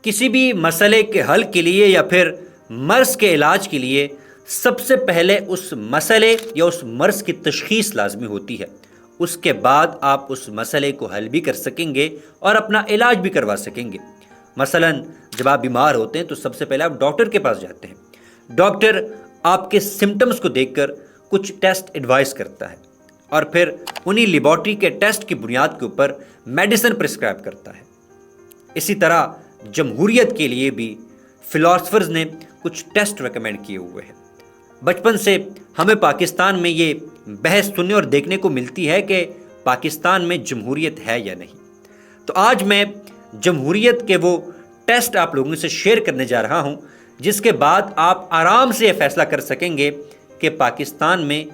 کسی بھی مسئلے کے حل کے لیے یا پھر مرض کے علاج کے لیے سب سے پہلے اس مسئلے یا اس مرض کی تشخیص لازمی ہوتی ہے۔ اس کے بعد آپ اس مسئلے کو حل بھی کر سکیں گے اور اپنا علاج بھی کروا سکیں گے۔ مثلا جب آپ بیمار ہوتے ہیں تو سب سے پہلے آپ ڈاکٹر کے پاس جاتے ہیں۔ ڈاکٹر آپ کے سمٹمز کو دیکھ کر کچھ ٹیسٹ ایڈوائز کرتا ہے اور پھر انہی لیبارٹری کے ٹیسٹ کی بنیاد کے اوپر میڈیسن پرسکرائب کرتا ہے۔ اسی طرح جمہوریت کے لیے بھی فلاسفرز نے کچھ ٹیسٹ ریکمینڈ کیے ہوئے ہیں۔ بچپن سے ہمیں پاکستان میں یہ بحث سننے اور دیکھنے کو ملتی ہے کہ پاکستان میں جمہوریت ہے یا نہیں۔ تو آج میں جمہوریت کے وہ ٹیسٹ آپ لوگوں سے شیئر کرنے جا رہا ہوں جس کے بعد آپ آرام سے یہ فیصلہ کر سکیں گے کہ پاکستان میں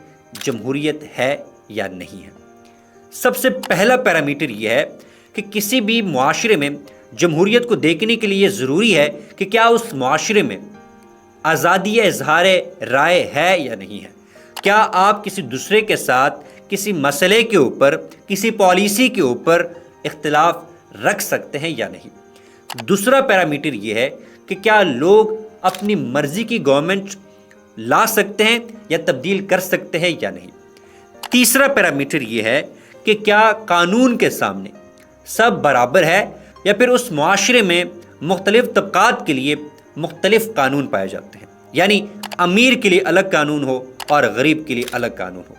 جمہوریت ہے یا نہیں ہے۔ سب سے پہلا پیرامیٹر یہ ہے کہ کسی بھی معاشرے میں جمہوریت کو دیکھنے کے لیے ضروری ہے کہ کیا اس معاشرے میں آزادی اظہار رائے ہے یا نہیں ہے۔ کیا آپ کسی دوسرے کے ساتھ کسی مسئلے کے اوپر، کسی پالیسی کے اوپر اختلاف رکھ سکتے ہیں یا نہیں۔ دوسرا پیرامیٹر یہ ہے کہ کیا لوگ اپنی مرضی کی گورنمنٹ لا سکتے ہیں یا تبدیل کر سکتے ہیں یا نہیں۔ تیسرا پیرامیٹر یہ ہے کہ کیا قانون کے سامنے سب برابر ہے یا پھر اس معاشرے میں مختلف طبقات کے لیے مختلف قانون پائے جاتے ہیں، یعنی امیر کے لیے الگ قانون ہو اور غریب کے لیے الگ قانون ہو۔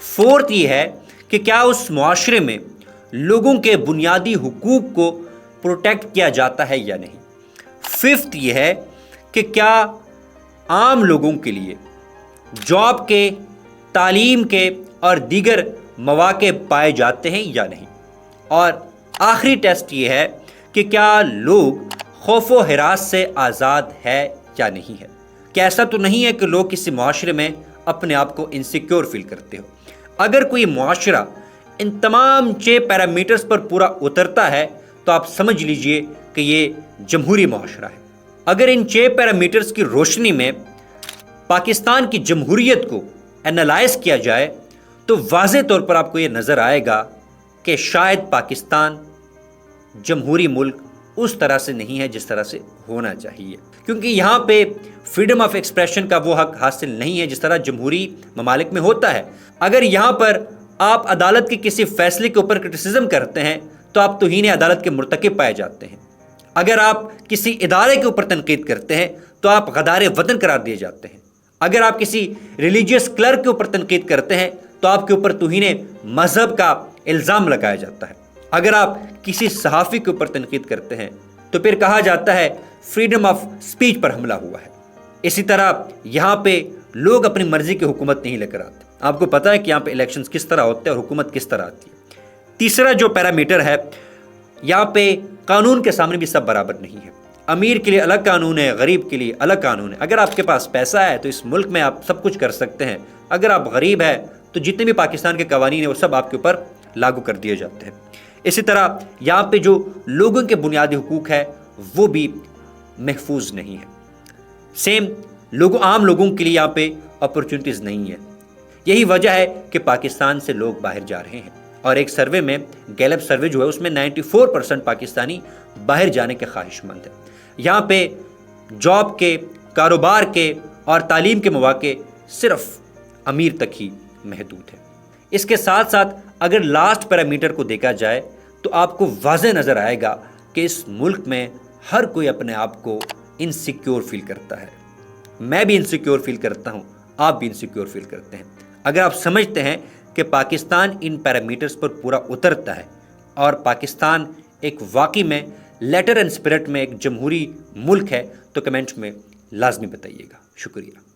فورتھ یہ ہے کہ کیا اس معاشرے میں لوگوں کے بنیادی حقوق کو پروٹیکٹ کیا جاتا ہے یا نہیں۔ ففتھ یہ ہے کہ کیا عام لوگوں کے لیے جاب کے، تعلیم کے اور دیگر مواقع پائے جاتے ہیں یا نہیں۔ اور آخری ٹیسٹ یہ ہے کہ کیا لوگ خوف و ہراس سے آزاد ہے یا نہیں ہے۔ کہ ایسا تو نہیں ہے کہ لوگ کسی معاشرے میں اپنے آپ کو انسیکیور فیل کرتے ہو۔ اگر کوئی معاشرہ ان تمام 6 پیرامیٹرز پر پورا اترتا ہے تو آپ سمجھ لیجئے کہ یہ جمہوری معاشرہ ہے۔ اگر ان 6 پیرامیٹرز کی روشنی میں پاکستان کی جمہوریت کو انالائز کیا جائے تو واضح طور پر آپ کو یہ نظر آئے گا کہ شاید پاکستان جمہوری ملک اس طرح سے نہیں ہے جس طرح سے ہونا چاہیے، کیونکہ یہاں پہ فریڈم آف ایکسپریشن کا وہ حق حاصل نہیں ہے جس طرح جمہوری ممالک میں ہوتا ہے۔ اگر یہاں پر آپ عدالت کے کسی فیصلے کے اوپر کرٹیسزم کرتے ہیں تو آپ توہین عدالت کے مرتکب پائے جاتے ہیں۔ اگر آپ کسی ادارے کے اوپر تنقید کرتے ہیں تو آپ غدار وطن قرار دیے جاتے ہیں۔ اگر آپ کسی ریلیجیس کلرک کے اوپر تنقید کرتے ہیں تو آپ کے اوپر توہین مذہب کا الزام لگایا جاتا ہے۔ اگر آپ کسی صحافی کے اوپر تنقید کرتے ہیں تو پھر کہا جاتا ہے فریڈم آف سپیچ پر حملہ ہوا ہے۔ اسی طرح یہاں پہ لوگ اپنی مرضی کی حکومت نہیں لے کر آتے۔ آپ کو پتہ ہے کہ یہاں پہ الیکشنز کس طرح ہوتے ہیں اور حکومت کس طرح آتی ہے۔ تیسرا جو پیرامیٹر ہے، یہاں پہ قانون کے سامنے بھی سب برابر نہیں ہے۔ امیر کے لیے الگ قانون ہے، غریب کے لیے الگ قانون ہے۔ اگر آپ کے پاس پیسہ ہے تو اس ملک میں آپ سب کچھ کر سکتے ہیں، اگر آپ غریب ہیں تو جتنے بھی پاکستان کے قوانین ہیں وہ سب آپ کے اوپر لاگو کر دیے جاتے ہیں۔ اسی طرح یہاں پہ جو لوگوں کے بنیادی حقوق ہے وہ بھی محفوظ نہیں ہے۔ عام لوگوں کے لیے یہاں پہ اپرچونٹیز نہیں ہیں۔ یہی وجہ ہے کہ پاکستان سے لوگ باہر جا رہے ہیں، اور ایک سروے میں، گیلپ سروے جو ہے، اس میں 94% پاکستانی باہر جانے کے خواہش مند ہیں۔ یہاں پہ جاب کے، کاروبار کے اور تعلیم کے مواقع صرف امیر تک ہی محدود ہیں۔ اس کے ساتھ ساتھ اگر لاسٹ پیرامیٹر کو دیکھا جائے تو آپ کو واضح نظر آئے گا کہ اس ملک میں ہر کوئی اپنے آپ کو انسیکیور فیل کرتا ہے۔ میں بھی انسیکیور فیل کرتا ہوں، آپ بھی انسیکیور فیل کرتے ہیں۔ اگر آپ سمجھتے ہیں کہ پاکستان ان پیرامیٹرز پر پورا اترتا ہے اور پاکستان ایک واقعی میں لیٹر اینڈ اسپرٹ میں ایک جمہوری ملک ہے تو کمنٹ میں لازمی بتائیے گا۔ شکریہ۔